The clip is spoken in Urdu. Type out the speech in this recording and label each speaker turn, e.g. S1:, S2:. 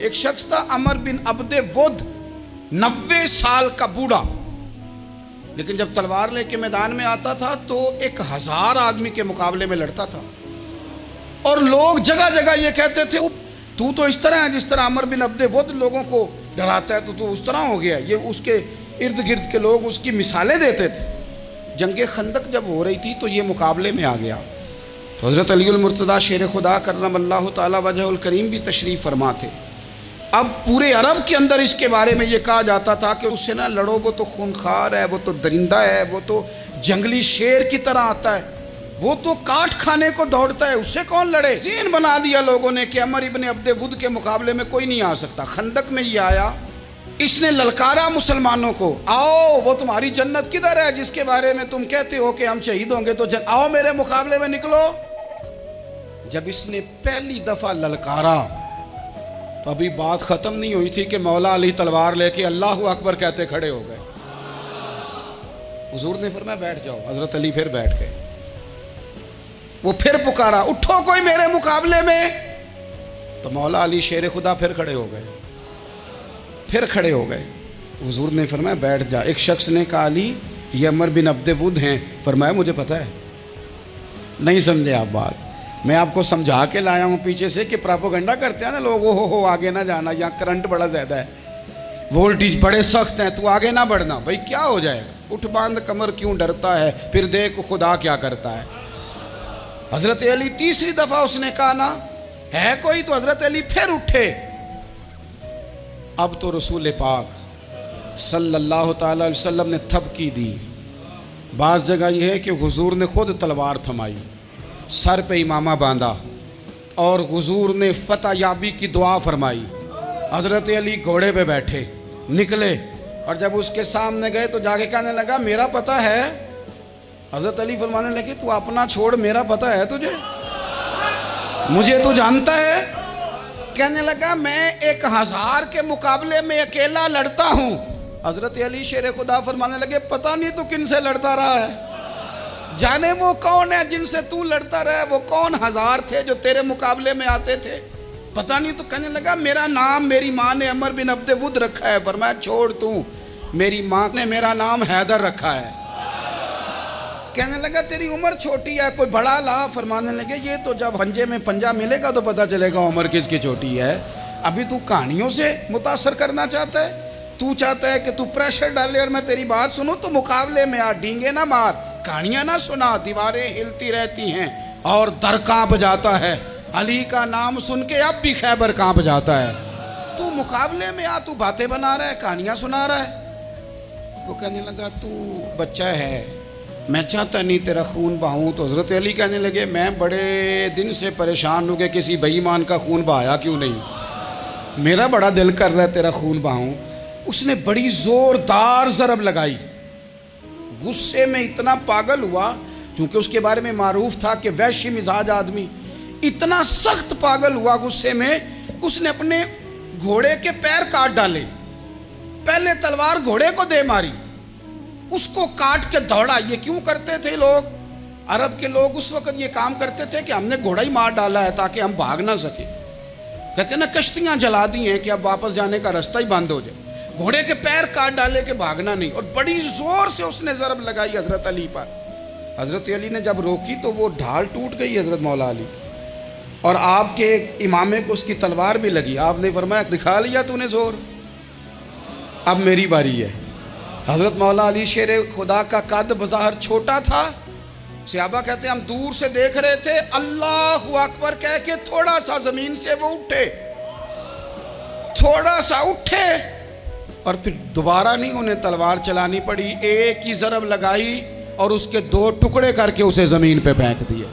S1: ایک شخص تھا عمر بن عبد ود، 90 سال کا بوڑھا، لیکن جب تلوار لے کے میدان میں آتا تھا تو 1000 آدمی کے مقابلے میں لڑتا تھا، اور لوگ جگہ جگہ یہ کہتے تھے تو اس طرح ہے جس طرح عمر بن عبد ود لوگوں کو ڈراتا ہے، تو اس طرح ہو گیا۔ یہ اس کے ارد گرد کے لوگ اس کی مثالیں دیتے تھے۔ جنگ خندق جب ہو رہی تھی تو یہ مقابلے میں آ گیا، تو حضرت علی المرتضیٰ شیر خدا کرم اللہ تعالی وجہ الکریم بھی تشریف فرما تھے۔ اب پورے عرب کے اندر اس کے بارے میں یہ کہا جاتا تھا کہ اس سے نہ لڑو، وہ تو خونخوار ہے، وہ تو درندہ ہے، وہ تو جنگلی شیر کی طرح آتا ہے، وہ تو کاٹ کھانے کو دوڑتا ہے، اس سے کون لڑے۔ ذہن بنا دیا لوگوں نے کہ عمر ابن عبد ود کے مقابلے میں کوئی نہیں آ سکتا۔ خندق میں یہ آیا، اس نے للکارا مسلمانوں کو، آؤ وہ تمہاری جنت کدھر ہے جس کے بارے میں تم کہتے ہو کہ ہم شہید ہوں گے، تو آؤ میرے مقابلے میں نکلو۔ جب اس نے پہلی دفعہ للکارا تو ابھی بات ختم نہیں ہوئی تھی کہ مولا علی تلوار لے کے اللہ اکبر کہتے کھڑے ہو گئے۔ حضور نے فرمایا بیٹھ جاؤ، حضرت علی پھر بیٹھ گئے۔ وہ پھر پکارا اٹھو کوئی میرے مقابلے میں، تو مولا علی شیر خدا پھر کھڑے ہو گئے، پھر کھڑے ہو گئے۔ حضور نے فرمایا بیٹھ جا۔ ایک شخص نے کہا علی یہ عمر بن عبد ود ہیں، فرمایا مجھے پتہ ہے۔ نہیں سمجھے آپ بات، میں آپ کو سمجھا کے لایا ہوں پیچھے سے کہ پراپوگنڈا کرتے ہیں نا لوگ، ہو آگے نہ جانا، یہاں کرنٹ بڑا زیادہ ہے، وولٹیج بڑے سخت ہیں، تو آگے نہ بڑھنا۔ بھائی کیا ہو جائے گا، اٹھ باندھ کمر کیوں ڈرتا ہے، پھر دیکھ خدا کیا کرتا ہے۔ حضرت علی تیسری دفعہ اس نے کہا نا ہے کوئی، تو حضرت علی پھر اٹھے۔ اب تو رسول پاک صلی اللہ تعالی علیہ وسلم نے تھپکی دی۔ بعض جگہ یہ ہے کہ حضور نے خود تلوار تھمائی، سر پہ امامہ باندھا، اور حضور نے فتح یابی کی دعا فرمائی۔ حضرت علی گھوڑے پہ بیٹھے نکلے، اور جب اس کے سامنے گئے تو جا کے کہنے لگا میرا پتہ ہے۔ حضرت علی فرمانے لگے تو اپنا چھوڑ، میرا پتہ ہے تجھے، مجھے تو جانتا ہے۔ کہنے لگا میں 1000 کے مقابلے میں اکیلا لڑتا ہوں۔ حضرت علی شیر خدا فرمانے لگے پتہ نہیں تو کن سے لڑتا رہا ہے، جانے وہ کون ہے جن سے تو لڑتا رہا ہے، وہ کون 1000 تھے جو تیرے مقابلے میں آتے تھے، پتہ نہیں۔ تو کہنے لگا میرا نام میری ماں نے عمر بن عبد ود رکھا ہے۔ فرمایا چھوڑ تو، میری ماں نے میرا نام حیدر رکھا ہے۔ کہنے لگا تیری عمر چھوٹی ہے، کوئی بڑا لا۔ فرمانے لگے یہ تو جب پنجے میں پنجہ ملے گا تو پتہ چلے گا عمر کس کی چھوٹی ہے، ابھی تو کہانیوں سے متاثر کرنا چاہتا ہے، تو چاہتا ہے کہ تو پریشر ڈالے اور میں تیری بات سنوں، تو مقابلے میں آ، ڈینگے نہ مار، کہانیاں نہ سنا، دیواریں ہلتی رہتی ہیں اور در کانپ جاتا ہے۔ علی کا نام سن کے اب بھی خیبر کانپ جاتا ہے، تو مقابلے میں آ، تو باتیں بنا رہا ہے، کہانیاں سنا رہا ہے۔ وہ کہنے لگا تو بچہ ہے، میں چاہتا نہیں تیرا خون بہاؤں۔ تو حضرت علی کہنے لگے میں بڑے دن سے پریشان ہوں کہ کسی بے ایمان کا خون بہایا کیوں نہیں، میرا بڑا دل کر رہا ہے تیرا خون بہاؤں۔ اس نے بڑی زوردار ضرب لگائی، غصے میں اتنا پاگل ہوا، کیونکہ اس کے بارے میں معروف تھا کہ وحشی مزاج آدمی، اتنا سخت پاگل ہوا غصے میں، اس نے اپنے گھوڑے کے پیر کاٹ ڈالے۔ پہلے تلوار گھوڑے کو دے ماری، اس کو کاٹ کے دوڑا۔ یہ کیوں کرتے تھے لوگ، عرب کے لوگ اس وقت یہ کام کرتے تھے کہ ہم نے گھوڑا ہی مار ڈالا ہے تاکہ ہم بھاگ نہ سکے۔ کہتے ہیں نا کشتیاں جلا دی ہیں کہ اب واپس جانے کا راستہ ہی بند ہو جائے، گھوڑے کے پیر کاٹ ڈالے کہ بھاگنا نہیں، اور بڑی زور سے اس نے ضرب لگائی حضرت علی پر۔ حضرت علی نے جب روکی تو وہ ڈھال ٹوٹ گئی حضرت مولا علی، اور آپ کے امامے کو اس کی تلوار بھی لگی۔ آپ نے فرمایا دکھا لیا تو نے زور، اب میری باری ہے۔ حضرت مولا علی شیر خدا کا قد بظاہر چھوٹا تھا، صحابہ کہتے ہیں ہم دور سے دیکھ رہے تھے، اللہ اکبر کہہ کے تھوڑا سا زمین سے وہ اٹھے، تھوڑا سا اٹھے، اور پھر دوبارہ نہیں انہیں تلوار چلانی پڑی، ایک ہی ضرب لگائی اور اس کے 2 ٹکڑے کر کے اسے زمین پہ پھینک دیے۔